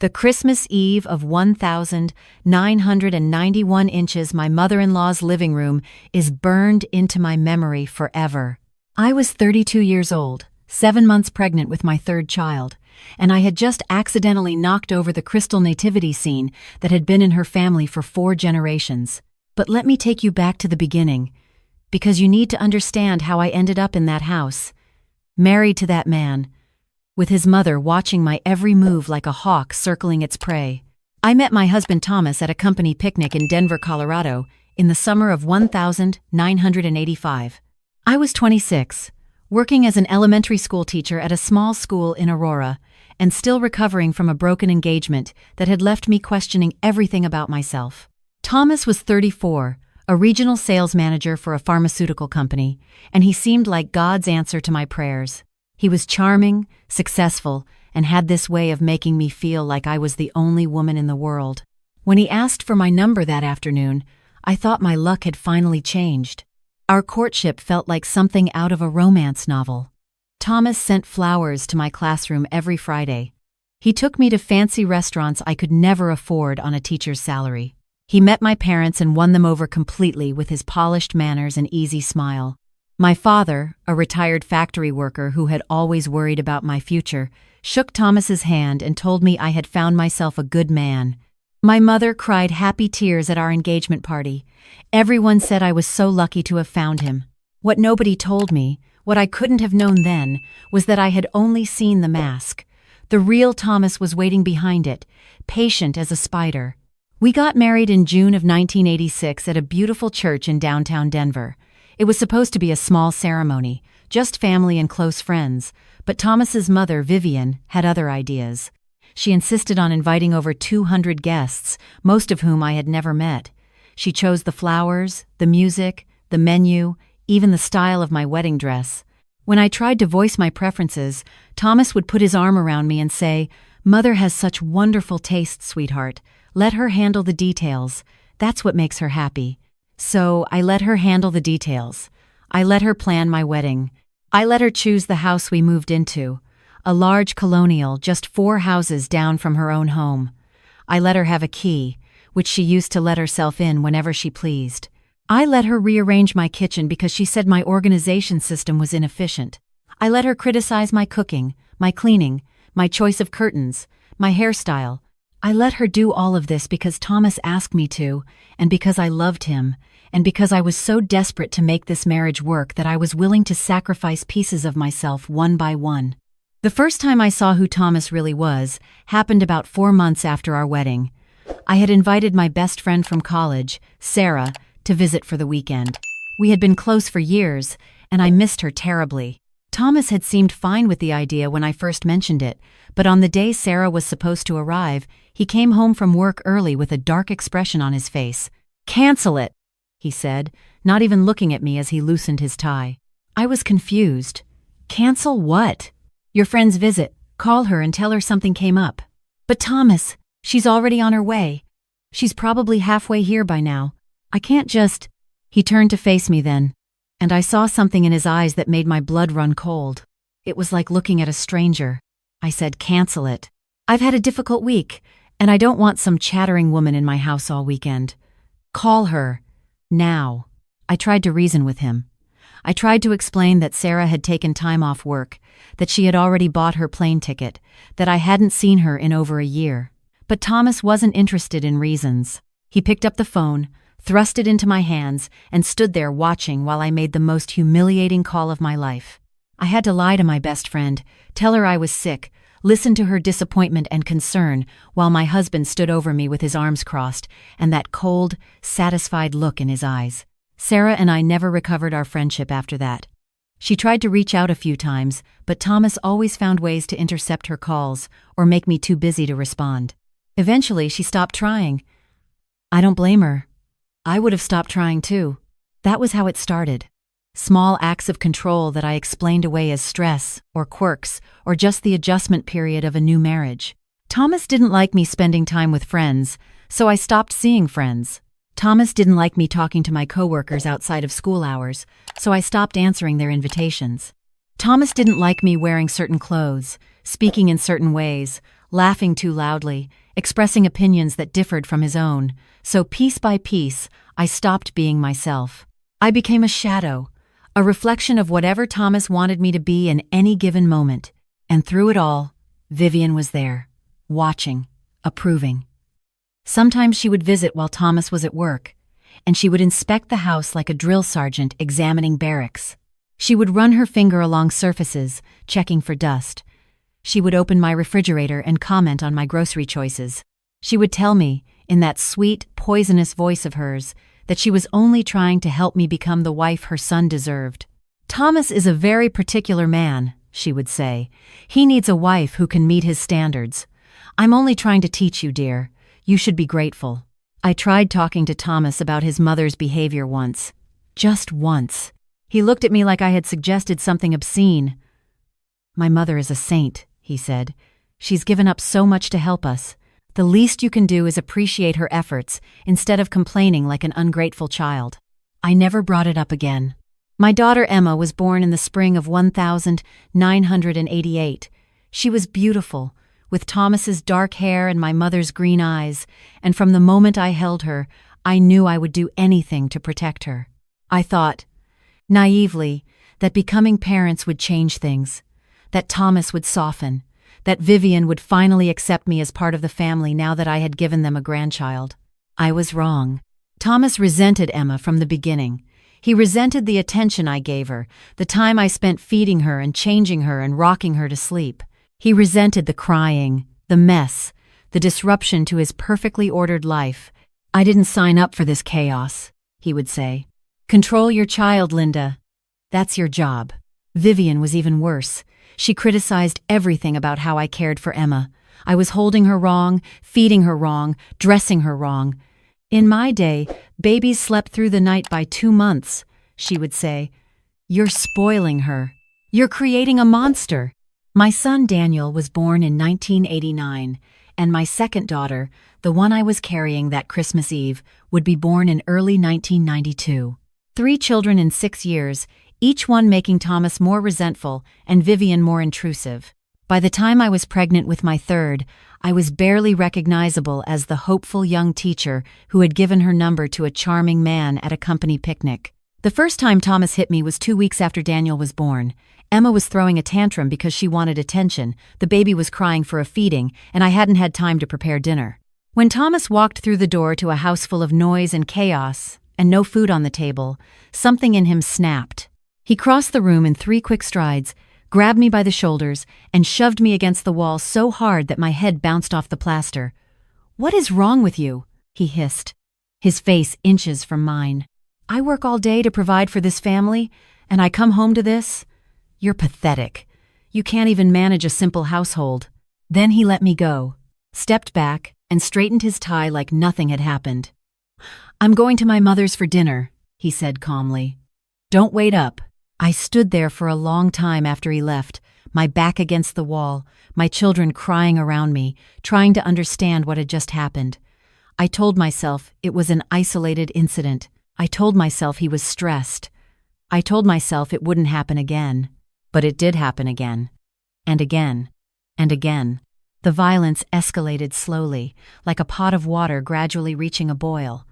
The Christmas Eve of 1,991 inches my mother-in-law's living room is burned into my memory forever. I was 32 years old, 7 months pregnant with my third child, and I had just accidentally knocked over the crystal nativity scene that had been in her family for 4 generations. But let me take you back to the beginning, because you need to understand how I ended up in that house, married to that man, with his mother watching my every move like a hawk circling its prey. I met my husband Thomas at a company picnic in Denver, Colorado, in the summer of 1985. I was 26, working as an elementary school teacher at a small school in Aurora, and still recovering from a broken engagement that had left me questioning everything about myself. Thomas was 34, a regional sales manager for a pharmaceutical company, and he seemed like God's answer to my prayers. He was charming, successful, and had this way of making me feel like I was the only woman in the world. When he asked for my number that afternoon, I thought my luck had finally changed. Our courtship felt like something out of a romance novel. Thomas sent flowers to my classroom every Friday. He took me to fancy restaurants I could never afford on a teacher's salary. He met my parents and won them over completely with his polished manners and easy smile. My father, a retired factory worker who had always worried about my future, shook Thomas's hand and told me I had found myself a good man. My mother cried happy tears at our engagement party. Everyone said I was so lucky to have found him. What nobody told me, what I couldn't have known then, was that I had only seen the mask. The real Thomas was waiting behind it, patient as a spider. We got married in June of 1986 at a beautiful church in downtown Denver. It was supposed to be a small ceremony, just family and close friends, but Thomas's mother, Vivian, had other ideas. She insisted on inviting over 200 guests, most of whom I had never met. She chose the flowers, the music, the menu, even the style of my wedding dress. When I tried to voice my preferences, Thomas would put his arm around me and say, "Mother has such wonderful taste, sweetheart. Let her handle the details. That's what makes her happy." So I let her handle the details. I let her plan my wedding. I let her choose the house we moved into, a large colonial just 4 houses down from her own home. I let her have a key, which she used to let herself in whenever she pleased. I let her rearrange my kitchen because she said my organization system was inefficient. I let her criticize my cooking, my cleaning, my choice of curtains, my hairstyle. I let her do all of this because Thomas asked me to, and because I loved him, and because I was so desperate to make this marriage work that I was willing to sacrifice pieces of myself one by one. The first time I saw who Thomas really was happened about 4 months after our wedding. I had invited my best friend from college, Sarah, to visit for the weekend. We had been close for years, and I missed her terribly. Thomas had seemed fine with the idea when I first mentioned it, but on the day Sarah was supposed to arrive, he came home from work early with a dark expression on his face. "Cancel it," he said, not even looking at me as he loosened his tie. I was confused. "Cancel what?" "Your friend's visit. Call her and tell her something came up." "But Thomas, she's already on her way. She's probably halfway here by now. I can't just—" He turned to face me then, and I saw something in his eyes that made my blood run cold. It was like looking at a stranger. I said, "Cancel it. I've had a difficult week, and I don't want some chattering woman in my house all weekend. Call her. Now." I tried to reason with him. I tried to explain that Sarah had taken time off work, that she had already bought her plane ticket, that I hadn't seen her in over a year. But Thomas wasn't interested in reasons. He picked up the phone, thrust it into my hands, and stood there watching while I made the most humiliating call of my life. I had to lie to my best friend, tell her I was sick, listen to her disappointment and concern while my husband stood over me with his arms crossed and that cold, satisfied look in his eyes. Sarah and I never recovered our friendship after that. She tried to reach out a few times, but Thomas always found ways to intercept her calls or make me too busy to respond. Eventually, she stopped trying. I don't blame her. I would have stopped trying too. That was how it started. Small acts of control that I explained away as stress or quirks or just the adjustment period of a new marriage. Thomas didn't like me spending time with friends, so I stopped seeing friends. Thomas didn't like me talking to my coworkers outside of school hours, so I stopped answering their invitations. Thomas didn't like me wearing certain clothes, speaking in certain ways, laughing too loudly, expressing opinions that differed from his own. So piece by piece, I stopped being myself. I became a shadow, a reflection of whatever Thomas wanted me to be in any given moment. And through it all, Vivian was there, watching, approving. Sometimes she would visit while Thomas was at work, and she would inspect the house like a drill sergeant examining barracks. She would run her finger along surfaces, checking for dust. She would open my refrigerator and comment on my grocery choices. She would tell me, in that sweet, poisonous voice of hers, that she was only trying to help me become the wife her son deserved. "Thomas is a very particular man," she would say. "He needs a wife who can meet his standards. I'm only trying to teach you, dear. You should be grateful." I tried talking to Thomas about his mother's behavior once. Just once. He looked at me like I had suggested something obscene. "My mother is a saint," he said. "She's given up so much to help us. The least you can do is appreciate her efforts instead of complaining like an ungrateful child." I never brought it up again. My daughter Emma was born in the spring of 1988. She was beautiful, with Thomas's dark hair and my mother's green eyes, and from the moment I held her, I knew I would do anything to protect her. I thought, naively, that becoming parents would change things, that Thomas would soften, that Vivian would finally accept me as part of the family now that I had given them a grandchild. I was wrong. Thomas resented Emma from the beginning. He resented the attention I gave her, the time I spent feeding her and changing her and rocking her to sleep. He resented the crying, the mess, the disruption to his perfectly ordered life. "I didn't sign up for this chaos," he would say. "Control your child, Linda. That's your job." Vivian was even worse. She criticized everything about how I cared for Emma. I was holding her wrong, feeding her wrong, dressing her wrong. "In my day, babies slept through the night by 2 months," she would say. "You're spoiling her. You're creating a monster." My son Daniel was born in 1989, and my second daughter, the one I was carrying that Christmas Eve, would be born in early 1992. 3 children in 6 years, each one making Thomas more resentful and Vivian more intrusive. By the time I was pregnant with my third, I was barely recognizable as the hopeful young teacher who had given her number to a charming man at a company picnic. The first time Thomas hit me was 2 weeks after Daniel was born. Emma was throwing a tantrum because she wanted attention, the baby was crying for a feeding, and I hadn't had time to prepare dinner. When Thomas walked through the door to a house full of noise and chaos, and no food on the table, something in him snapped. He crossed the room in 3 quick strides, grabbed me by the shoulders, and shoved me against the wall so hard that my head bounced off the plaster. "What is wrong with you?" he hissed, his face inches from mine. "I work all day to provide for this family, and I come home to this? You're pathetic. You can't even manage a simple household." Then he let me go, stepped back, and straightened his tie like nothing had happened. "I'm going to my mother's for dinner," he said calmly. "Don't wait up." I stood there for a long time after he left, my back against the wall, my children crying around me, trying to understand what had just happened. I told myself it was an isolated incident. I told myself he was stressed. I told myself it wouldn't happen again. But it did happen again. And again. And again. The violence escalated slowly, like a pot of water gradually reaching a boil.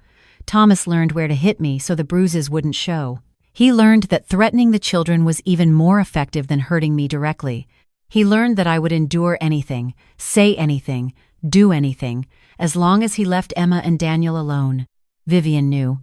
Thomas learned where to hit me so the bruises wouldn't show. He learned that threatening the children was even more effective than hurting me directly. He learned that I would endure anything, say anything, do anything, as long as he left Emma and Daniel alone. Vivian knew.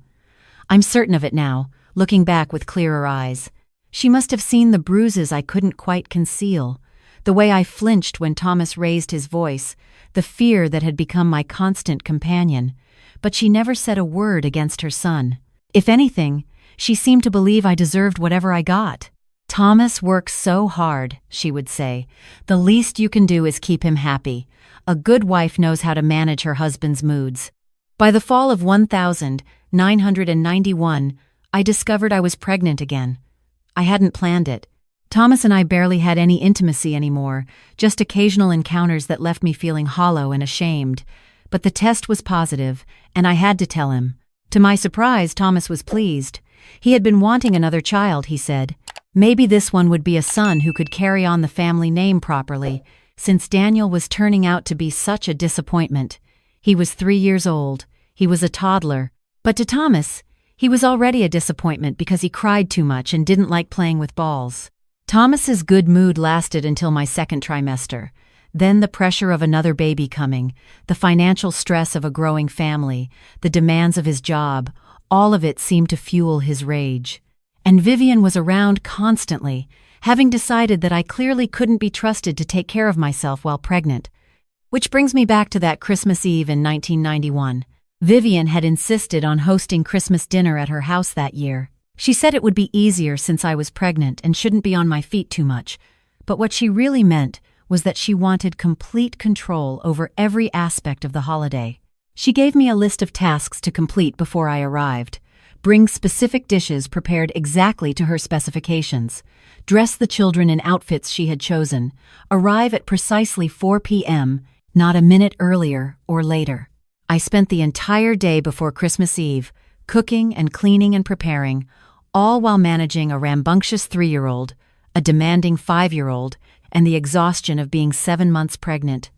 I'm certain of it now, looking back with clearer eyes. She must have seen the bruises I couldn't quite conceal, the way I flinched when Thomas raised his voice, the fear that had become my constant companion. But she never said a word against her son. If anything, she seemed to believe I deserved whatever I got. "Thomas works so hard," she would say. "The least you can do is keep him happy. A good wife knows how to manage her husband's moods." By the fall of 1991, I discovered I was pregnant again. I hadn't planned it. Thomas and I barely had any intimacy anymore, just occasional encounters that left me feeling hollow and ashamed. But the test was positive, and I had to tell him. To my surprise, Thomas was pleased. He had been wanting another child, he said. Maybe this one would be a son who could carry on the family name properly. since Daniel was turning out to be such a disappointment. He was 3 years old. He was a toddler. But to Thomas, he was already a disappointment because he cried too much and didn't like playing with balls. Thomas's good mood lasted until my second trimester. Then the pressure of another baby coming, the financial stress of a growing family, the demands of his job, all of it seemed to fuel his rage. And Vivian was around constantly, having decided that I clearly couldn't be trusted to take care of myself while pregnant. Which brings me back to that Christmas Eve in 1991. Vivian had insisted on hosting Christmas dinner at her house that year. She said it would be easier since I was pregnant and shouldn't be on my feet too much. But what she really meant was that she wanted complete control over every aspect of the holiday. She gave me a list of tasks to complete before I arrived. Bring specific dishes prepared exactly to her specifications. Dress the children in outfits she had chosen. Arrive at precisely 4 p.m., not a minute earlier or later. I spent the entire day before Christmas Eve, cooking and cleaning and preparing, all while managing a rambunctious 3-year-old, a demanding 5-year-old, and the exhaustion of being 7 months pregnant.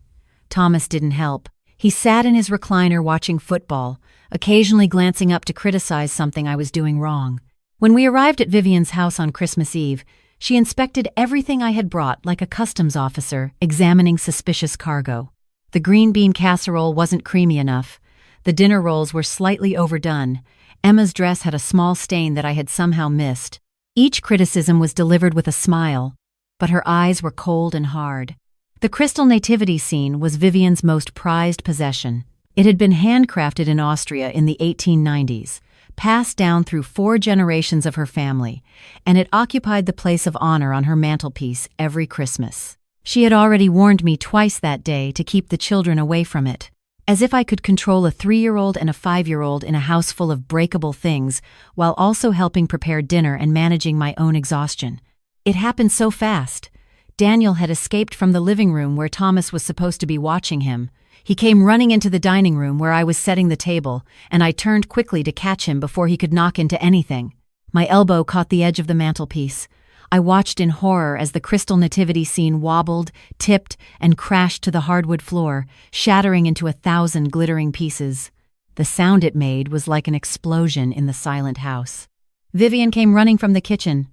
Thomas didn't help. He sat in his recliner watching football, occasionally glancing up to criticize something I was doing wrong. When we arrived at Vivian's house on Christmas Eve, she inspected everything I had brought like a customs officer examining suspicious cargo. The green bean casserole wasn't creamy enough. The dinner rolls were slightly overdone. Emma's dress had a small stain that I had somehow missed. Each criticism was delivered with a smile, but her eyes were cold and hard. The crystal nativity scene was Vivian's most prized possession. It had been handcrafted in Austria in the 1890s, passed down through 4 generations of her family, and it occupied the place of honor on her mantelpiece every Christmas. She had already warned me twice that day to keep the children away from it. As if I could control a 3-year-old and a 5-year-old in a house full of breakable things, while also helping prepare dinner and managing my own exhaustion. It happened so fast. Daniel had escaped from the living room where Thomas was supposed to be watching him. He came running into the dining room where I was setting the table, and I turned quickly to catch him before he could knock into anything. My elbow caught the edge of the mantelpiece. I watched in horror as the crystal nativity scene wobbled, tipped, and crashed to the hardwood floor, shattering into 1,000 glittering pieces. The sound it made was like an explosion in the silent house. Vivian came running from the kitchen.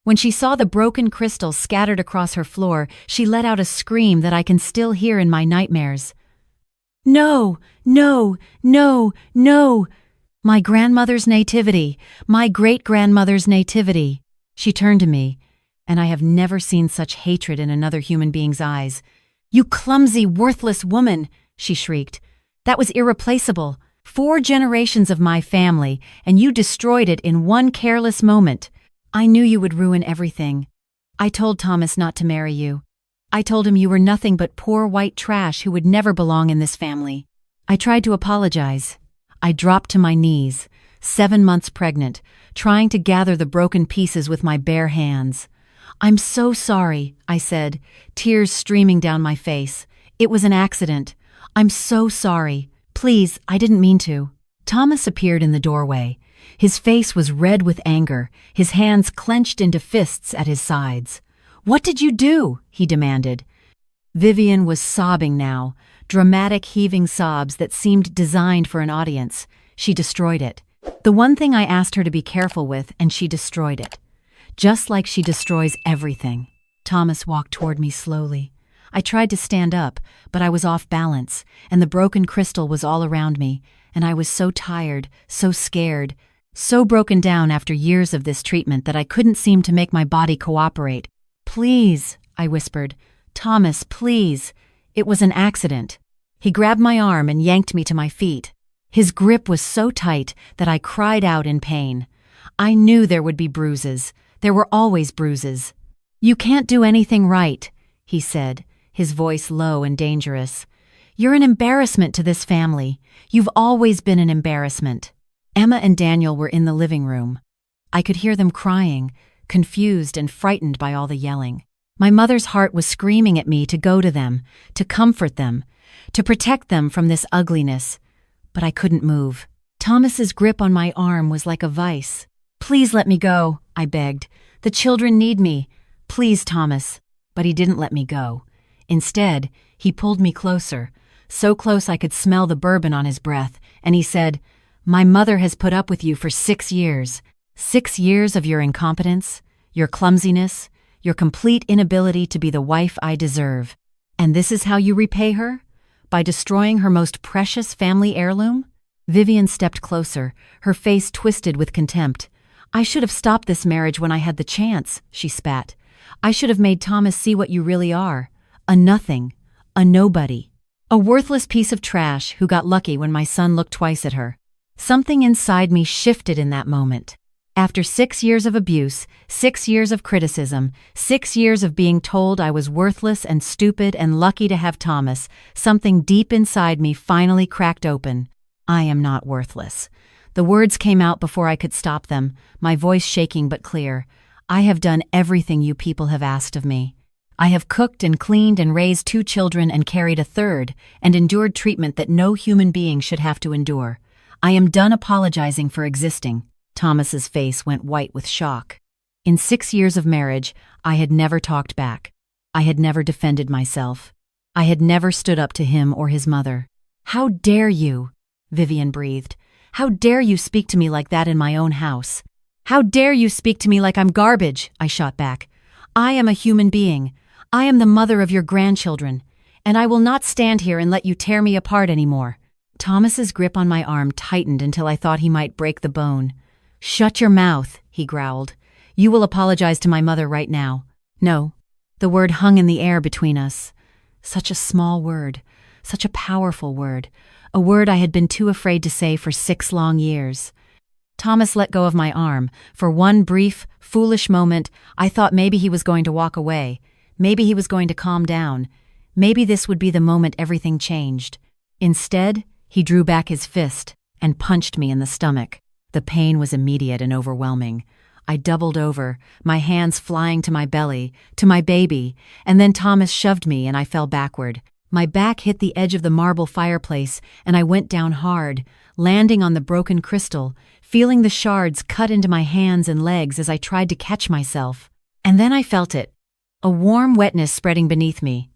When she saw the broken crystal scattered across her floor, she let out a scream that I can still hear in my nightmares. "No! No! No! No! My grandmother's nativity! My great-grandmother's nativity!" She turned to me, and I have never seen such hatred in another human being's eyes. "You clumsy, worthless woman!" she shrieked. "That was irreplaceable. 4 generations of my family, and you destroyed it in one careless moment. I knew you would ruin everything. I told Thomas not to marry you. I told him you were nothing but poor white trash who would never belong in this family." I tried to apologize. I dropped to my knees, 7 months pregnant, trying to gather the broken pieces with my bare hands. "I'm so sorry," I said, tears streaming down my face. "It was an accident. I'm so sorry. Please, I didn't mean to." Thomas appeared in the doorway. His face was red with anger, his hands clenched into fists at his sides. "What did you do?" he demanded. Vivian was sobbing now, dramatic heaving sobs that seemed designed for an audience. She destroyed it. The one thing I asked her to be careful with, and she destroyed it. Just like she destroys everything. Thomas walked toward me slowly. I tried to stand up, but I was off balance, and the broken crystal was all around me, and I was so tired, so scared, so broken down after years of this treatment that I couldn't seem to make my body cooperate. "Please," I whispered. "Thomas, please. It was an accident." He grabbed my arm and yanked me to my feet. His grip was so tight that I cried out in pain. I knew there would be bruises. There were always bruises. "You can't do anything right," he said, his voice low and dangerous. "You're an embarrassment to this family. You've always been an embarrassment." Emma and Daniel were in the living room. I could hear them crying, confused and frightened by all the yelling. My mother's heart was screaming at me to go to them, to comfort them, to protect them from this ugliness. But I couldn't move. Thomas's grip on my arm was like a vice. "Please let me go," I begged. "The children need me. Please, Thomas." But he didn't let me go. Instead, he pulled me closer, so close I could smell the bourbon on his breath, and he said, "My mother has put up with you for 6 years. 6 years of your incompetence, your clumsiness, your complete inability to be the wife I deserve. And this is how you repay her? By destroying her most precious family heirloom?" Vivian stepped closer, her face twisted with contempt. "I should have stopped this marriage when I had the chance," she spat. "I should have made Thomas see what you really are. A nothing. A nobody. A worthless piece of trash who got lucky when my son looked twice at her." Something inside me shifted in that moment. After 6 years of abuse, 6 years of criticism, 6 years of being told I was worthless and stupid and lucky to have Thomas, something deep inside me finally cracked open. I am not worthless. The words came out before I could stop them, my voice shaking but clear. I have done everything you people have asked of me. I have cooked and cleaned and raised 2 children and carried a third, and endured treatment that no human being should have to endure. I am done apologizing for existing. Thomas's face went white with shock. In 6 years of marriage, I had never talked back. I had never defended myself. I had never stood up to him or his mother. "How dare you?" Vivian breathed. "How dare you speak to me like that in my own house? How dare you speak to me like I'm garbage?" I shot back. "I am a human being. I am the mother of your grandchildren, and I will not stand here and let you tear me apart anymore." Thomas's grip on my arm tightened until I thought he might break the bone. "Shut your mouth," he growled. "You will apologize to my mother right now." No. The word hung in the air between us. Such a small word, such a powerful word, a word I had been too afraid to say for 6 long years. Thomas let go of my arm. For one brief, foolish moment, I thought maybe he was going to walk away. Maybe he was going to calm down. Maybe this would be the moment everything changed. Instead, he drew back his fist and punched me in the stomach. The pain was immediate and overwhelming. I doubled over, my hands flying to my belly, to my baby, and then Thomas shoved me and I fell backward. My back hit the edge of the marble fireplace and I went down hard, landing on the broken crystal, feeling the shards cut into my hands and legs as I tried to catch myself. And then I felt it, a warm wetness spreading beneath me.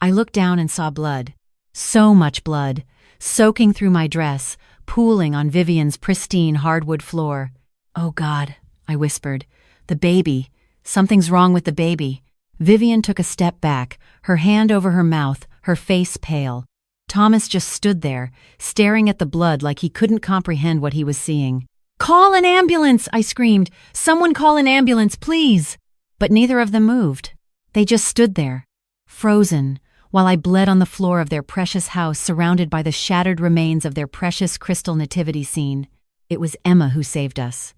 I looked down and saw blood. So much blood, soaking through my dress, pooling on Vivian's pristine hardwood floor. "Oh God," I whispered. "The baby. Something's wrong with the baby." Vivian took a step back, her hand over her mouth, her face pale. Thomas just stood there, staring at the blood like he couldn't comprehend what he was seeing. "Call an ambulance!" I screamed. "Someone call an ambulance, please!" But neither of them moved. They just stood there, frozen, while I bled on the floor of their precious house surrounded by the shattered remains of their precious crystal nativity scene. It was Emma who saved us.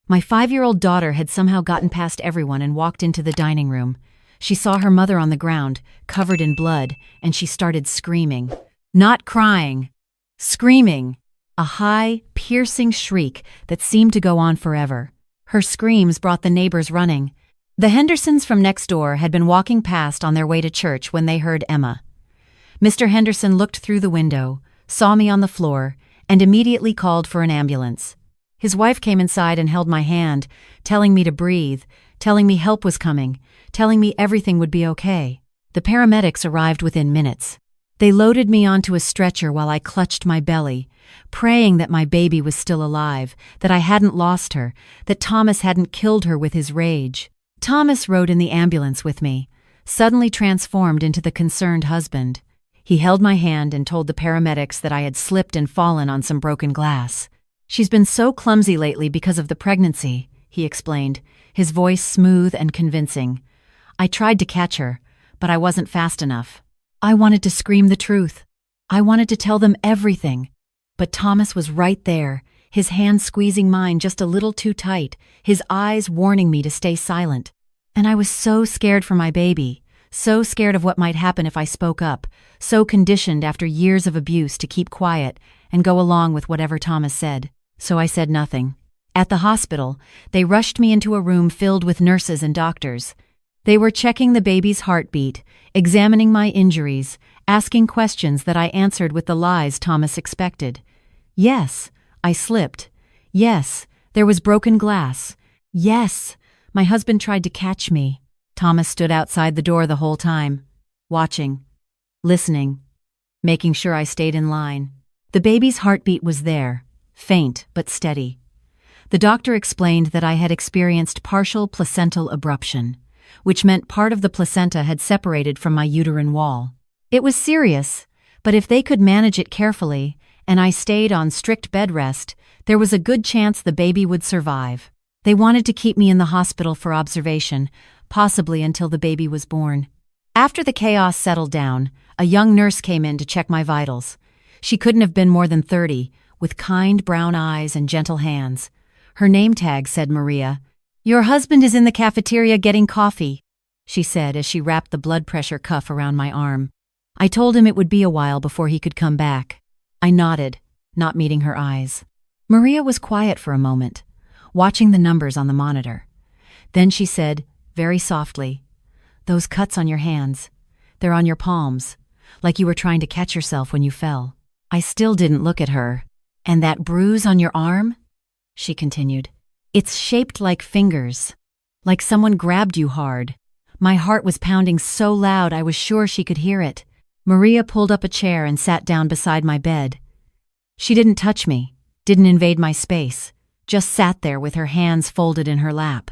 My 5-year-old daughter had somehow gotten past everyone and walked into the dining room. She saw her mother on the ground, covered in blood, and she started screaming. Not crying. Screaming. A high, piercing shriek that seemed to go on forever. Her screams brought the neighbors running. The Hendersons from next door had been walking past on their way to church when they heard Emma. Mr. Henderson looked through the window, saw me on the floor, and immediately called for an ambulance. His wife came inside and held my hand, telling me to breathe, telling me help was coming, telling me everything would be okay. The paramedics arrived within minutes. They loaded me onto a stretcher while I clutched my belly, praying that my baby was still alive, that I hadn't lost her, that Thomas hadn't killed her with his rage. Thomas rode in the ambulance with me, suddenly transformed into the concerned husband. He held my hand and told the paramedics that I had slipped and fallen on some broken glass. "She's been so clumsy lately because of the pregnancy," he explained, his voice smooth and convincing. "I tried to catch her, but I wasn't fast enough. I wanted to scream the truth. I wanted to tell them everything. But Thomas was right there, his hand squeezing mine just a little too tight, his eyes warning me to stay silent. And I was so scared for my baby, so scared of what might happen if I spoke up, so conditioned after years of abuse to keep quiet and go along with whatever Thomas said. So I said nothing. At the hospital, they rushed me into a room filled with nurses and doctors. They were checking the baby's heartbeat, examining my injuries, asking questions that I answered with the lies Thomas expected. Yes, I slipped. Yes, there was broken glass. Yes, my husband tried to catch me. Thomas stood outside the door the whole time. watching, listening, making sure I stayed in line. The baby's heartbeat was there, faint but steady. The doctor explained that I had experienced partial placental abruption, which meant part of the placenta had separated from my uterine wall. It was serious, but if they could manage it carefully, and I stayed on strict bed rest, there was a good chance the baby would survive. They wanted to keep me in the hospital for observation, possibly until the baby was born. After the chaos settled down, a young nurse came in to check my vitals. She couldn't have been more than 30, with kind brown eyes and gentle hands. Her name tag said Maria. "Your husband is in the cafeteria getting coffee," she said as she wrapped the blood pressure cuff around my arm. I told him it would be a while before he could come back. I nodded, not meeting her eyes. Maria was quiet for a moment, watching the numbers on the monitor. Then she said, very softly, "Those cuts on your hands, they're on your palms, like you were trying to catch yourself when you fell." I still didn't look at her. "And that bruise on your arm?" she continued. "It's shaped like fingers, like someone grabbed you hard." My heart was pounding so loud I was sure she could hear it. Maria pulled up a chair and sat down beside my bed. She didn't touch me, didn't invade my space, just sat there with her hands folded in her lap.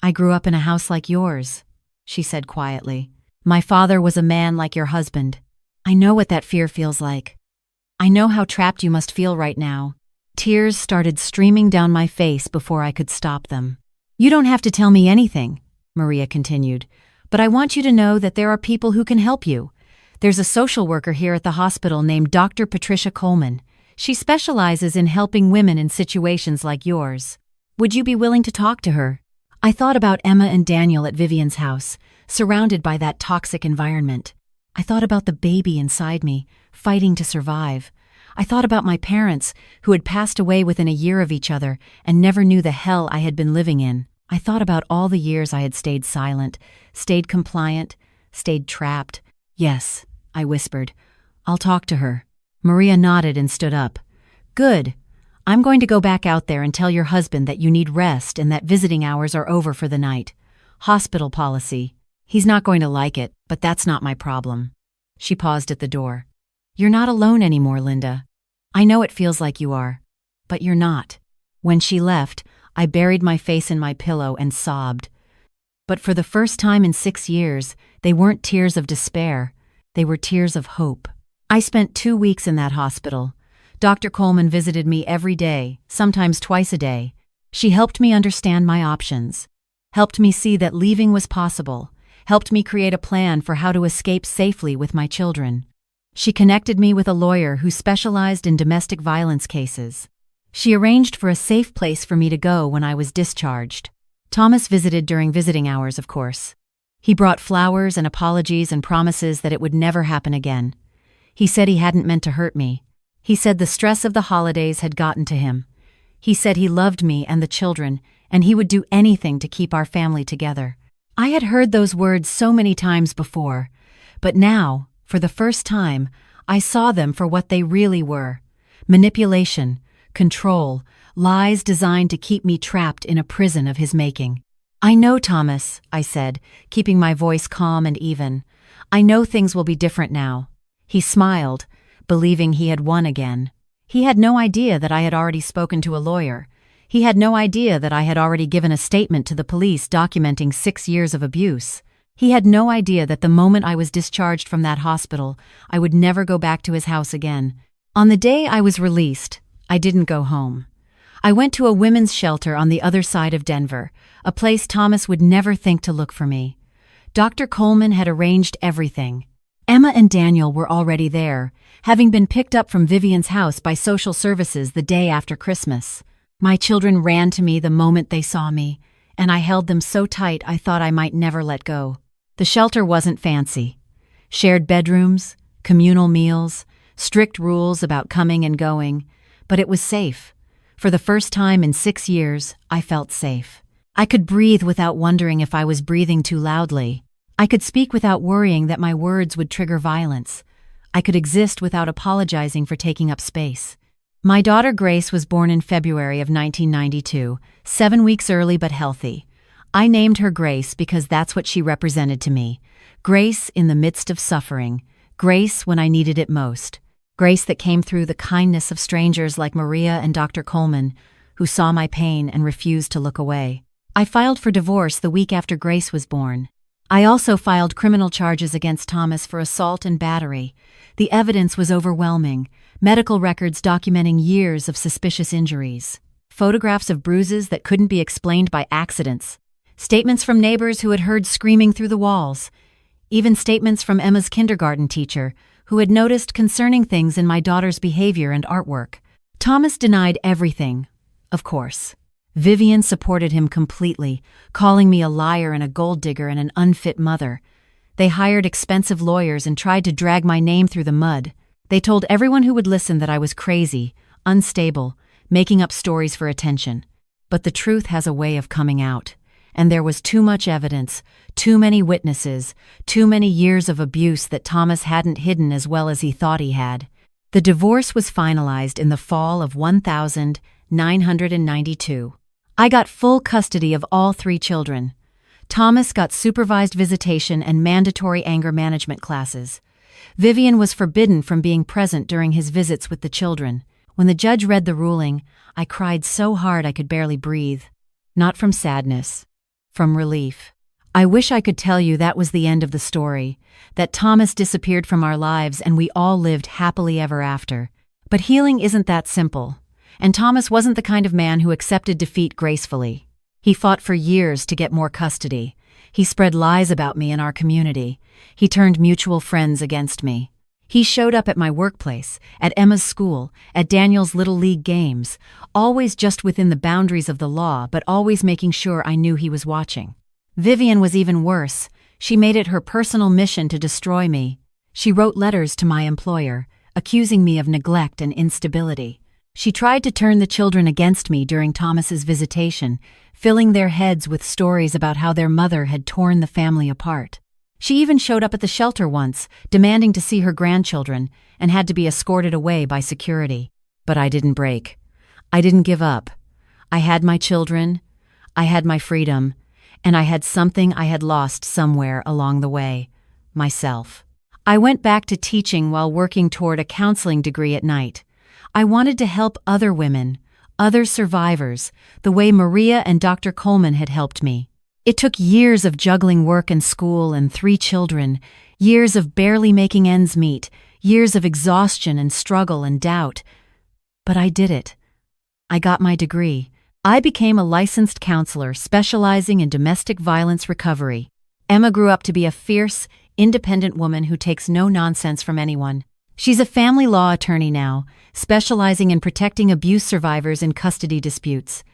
"I grew up in a house like yours," she said quietly. "My father was a man like your husband. I know what that fear feels like. I know how trapped you must feel right now." Tears started streaming down my face before I could stop them. "You don't have to tell me anything," Maria continued, "but I want you to know that there are people who can help you. There's a social worker here at the hospital named Dr. Patricia Coleman. She specializes in helping women in situations like yours. Would you be willing to talk to her?" I thought about Emma and Daniel at Vivian's house, surrounded by that toxic environment. I thought about the baby inside me, fighting to survive. I thought about my parents, who had passed away within a year of each other and never knew the hell I had been living in. I thought about all the years I had stayed silent, stayed compliant, stayed trapped. "Yes," I whispered. "I'll talk to her." Maria nodded and stood up. "Good. I'm going to go back out there and tell your husband that you need rest and that visiting hours are over for the night. Hospital policy. He's not going to like it, but that's not my problem." She paused at the door. "You're not alone anymore, Linda. I know it feels like you are, but you're not." When she left, I buried my face in my pillow and sobbed. But for the first time in 6 years, they weren't tears of despair. They were tears of hope. I spent 2 weeks in that hospital. Dr. Coleman visited me every day, sometimes twice a day. She helped me understand my options, helped me see that leaving was possible, helped me create a plan for how to escape safely with my children. She connected me with a lawyer who specialized in domestic violence cases. She arranged for a safe place for me to go when I was discharged. Thomas visited during visiting hours, of course. He brought flowers and apologies and promises that it would never happen again. He said he hadn't meant to hurt me. He said the stress of the holidays had gotten to him. He said he loved me and the children, and he would do anything to keep our family together. I had heard those words so many times before, but now, for the first time, I saw them for what they really were: manipulation, control, lies designed to keep me trapped in a prison of his making. "I know, Thomas," I said, keeping my voice calm and even. "I know things will be different now." He smiled, believing he had won again. He had no idea that I had already spoken to a lawyer. He had no idea that I had already given a statement to the police documenting 6 years of abuse. He had no idea that the moment I was discharged from that hospital, I would never go back to his house again. On the day I was released, I didn't go home. I went to a women's shelter on the other side of Denver, a place Thomas would never think to look for me. Dr. Coleman had arranged everything. Emma and Daniel were already there, having been picked up from Vivian's house by social services the day after Christmas. My children ran to me the moment they saw me, and I held them so tight I thought I might never let go. The shelter wasn't fancy. Shared bedrooms, communal meals, strict rules about coming and going, but it was safe. For the first time in 6 years, I felt safe. I could breathe without wondering if I was breathing too loudly. I could speak without worrying that my words would trigger violence. I could exist without apologizing for taking up space. My daughter Grace was born in February of 1992, 7 weeks early but healthy. I named her Grace because that's what she represented to me. Grace in the midst of suffering. Grace when I needed it most. Grace that came through the kindness of strangers like Maria and Dr. Coleman, who saw my pain and refused to look away. I filed for divorce the week after Grace was born. I also filed criminal charges against Thomas for assault and battery. The evidence was overwhelming. Medical records documenting years of suspicious injuries. Photographs of bruises that couldn't be explained by accidents. Statements from neighbors who had heard screaming through the walls. Even statements from Emma's kindergarten teacher, who had noticed concerning things in my daughter's behavior and artwork. Thomas denied everything, of course. Vivian supported him completely, calling me a liar and a gold digger and an unfit mother. They hired expensive lawyers and tried to drag my name through the mud. They told everyone who would listen that I was crazy, unstable, making up stories for attention. But the truth has a way of coming out. And there was too much evidence, too many witnesses, too many years of abuse that Thomas hadn't hidden as well as he thought he had. The divorce was finalized in the fall of 1992. I got full custody of all 3 children. Thomas got supervised visitation and mandatory anger management classes. Vivian was forbidden from being present during his visits with the children. When the judge read the ruling, I cried so hard I could barely breathe. Not from sadness, from relief. I wish I could tell you that was the end of the story, that Thomas disappeared from our lives and we all lived happily ever after. But healing isn't that simple. And Thomas wasn't the kind of man who accepted defeat gracefully. He fought for years to get more custody. He spread lies about me in our community. He turned mutual friends against me. He showed up at my workplace, at Emma's school, at Daniel's Little League games, always just within the boundaries of the law, but always making sure I knew he was watching. Vivian was even worse. She made it her personal mission to destroy me. She wrote letters to my employer, accusing me of neglect and instability. She tried to turn the children against me during Thomas's visitation, filling their heads with stories about how their mother had torn the family apart. She even showed up at the shelter once, demanding to see her grandchildren, and had to be escorted away by security. But I didn't break. I didn't give up. I had my children, I had my freedom, and I had something I had lost somewhere along the way: myself. I went back to teaching while working toward a counseling degree at night. I wanted to help other women, other survivors, the way Maria and Dr. Coleman had helped me. It took years of juggling work and school and 3 children, years of barely making ends meet, years of exhaustion and struggle and doubt. But I did it. I got my degree. I became a licensed counselor specializing in domestic violence recovery. Emma grew up to be a fierce, independent woman who takes no nonsense from anyone. She's a family law attorney now, specializing in protecting abuse survivors in custody disputes.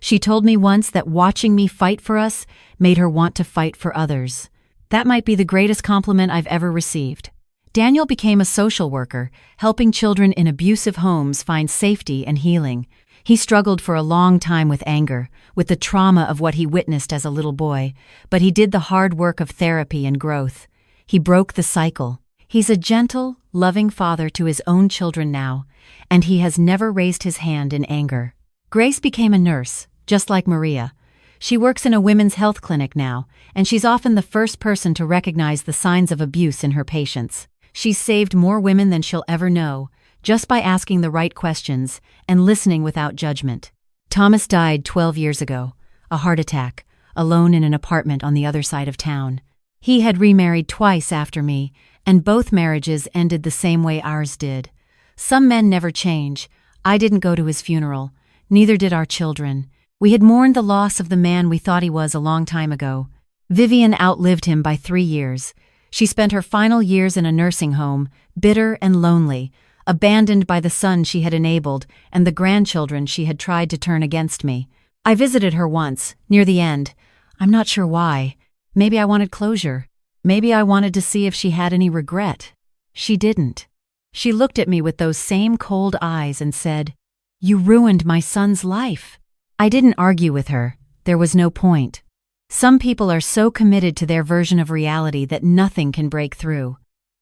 She told me once that watching me fight for us made her want to fight for others. That might be the greatest compliment I've ever received. Daniel became a social worker, helping children in abusive homes find safety and healing. He struggled for a long time with anger, with the trauma of what he witnessed as a little boy, but he did the hard work of therapy and growth. He broke the cycle. He's a gentle, loving father to his own children now, and he has never raised his hand in anger. Grace became a nurse, just like Maria. She works in a women's health clinic now, and she's often the first person to recognize the signs of abuse in her patients. She's saved more women than she'll ever know, just by asking the right questions and listening without judgment. Thomas died 12 years ago, a heart attack, alone in an apartment on the other side of town. He had remarried twice after me, and both marriages ended the same way ours did. Some men never change. I didn't go to his funeral. Neither did our children. We had mourned the loss of the man we thought he was a long time ago. Vivian outlived him by 3 years. She spent her final years in a nursing home, bitter and lonely, abandoned by the son she had enabled and the grandchildren she had tried to turn against me. I visited her once, near the end. I'm not sure why. Maybe I wanted closure. Maybe I wanted to see if she had any regret. She didn't. She looked at me with those same cold eyes and said, "You ruined my son's life." I didn't argue with her. There was no point. Some people are so committed to their version of reality that nothing can break through.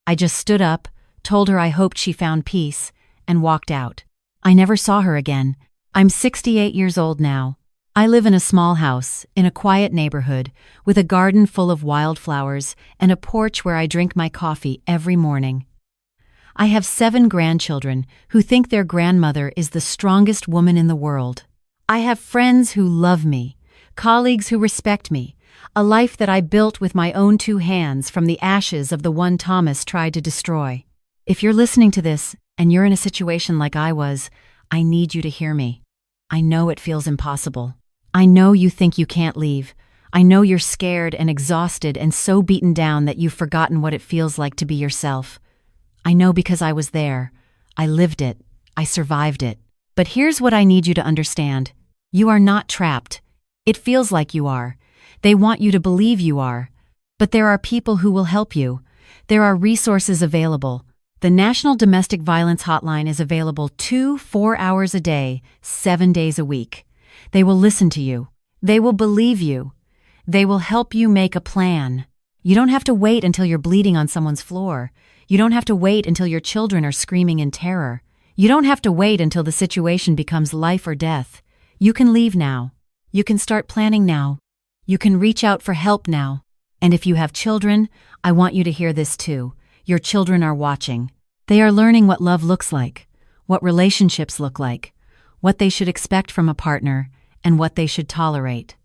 I just stood up, told her I hoped she found peace, and walked out. I never saw her again. I'm 68 years old now. I live in a small house, in a quiet neighborhood, with a garden full of wildflowers and a porch where I drink my coffee every morning. I have 7 grandchildren who think their grandmother is the strongest woman in the world. I have friends who love me, colleagues who respect me, a life that I built with my own 2 hands from the ashes of the one Thomas tried to destroy. If you're listening to this and you're in a situation like I was, I need you to hear me. I know it feels impossible. I know you think you can't leave. I know you're scared and exhausted and so beaten down that you've forgotten what it feels like to be yourself. I know because I was there. I lived it. I survived it. But here's what I need you to understand. You are not trapped. It feels like you are. They want you to believe you are. But there are people who will help you. There are resources available. The National Domestic Violence Hotline is available 4 hours a day, 7 days a week. They will listen to you. They will believe you. They will help you make a plan. You don't have to wait until you're bleeding on someone's floor. You don't have to wait until your children are screaming in terror. You don't have to wait until the situation becomes life or death. You can leave now. You can start planning now. You can reach out for help now. And if you have children, I want you to hear this too. Your children are watching. They are learning what love looks like, what relationships look like, what they should expect from a partner, and what they should tolerate.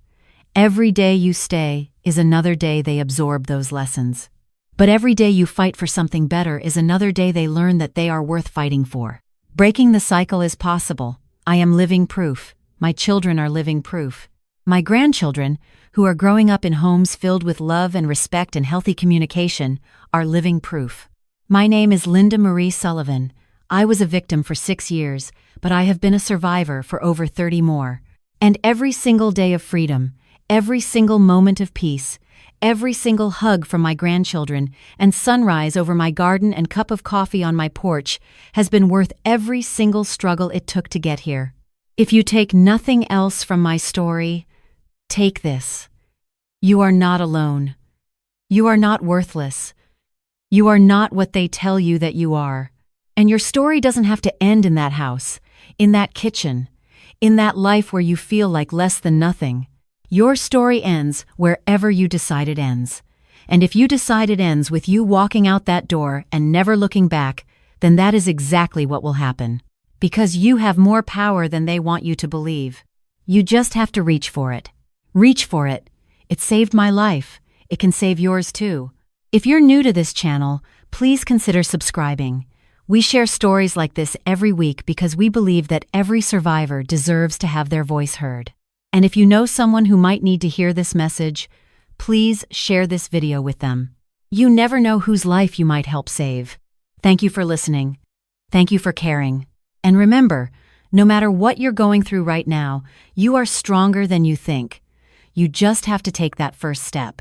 Every day you stay is another day they absorb those lessons. But every day you fight for something better is another day they learn that they are worth fighting for. Breaking the cycle is possible. I am living proof. My children are living proof. My grandchildren, who are growing up in homes filled with love and respect and healthy communication, are living proof. My name is Linda Marie Sullivan. I was a victim for 6 years, but I have been a survivor for over 30 more. And every single day of freedom, every single moment of peace, every single hug from my grandchildren, and sunrise over my garden and cup of coffee on my porch has been worth every single struggle it took to get here. If you take nothing else from my story, take this. You are not alone. You are not worthless. You are not what they tell you that you are. And your story doesn't have to end in that house, in that kitchen, in that life where you feel like less than nothing. Your story ends wherever you decide it ends. And if you decide it ends with you walking out that door and never looking back, then that is exactly what will happen. Because you have more power than they want you to believe. You just have to reach for it. Reach for it. It saved my life. It can save yours too. If you're new to this channel, please consider subscribing. We share stories like this every week because we believe that every survivor deserves to have their voice heard. And if you know someone who might need to hear this message, please share this video with them. You never know whose life you might help save. Thank you for listening. Thank you for caring. And remember, no matter what you're going through right now, you are stronger than you think. You just have to take that first step.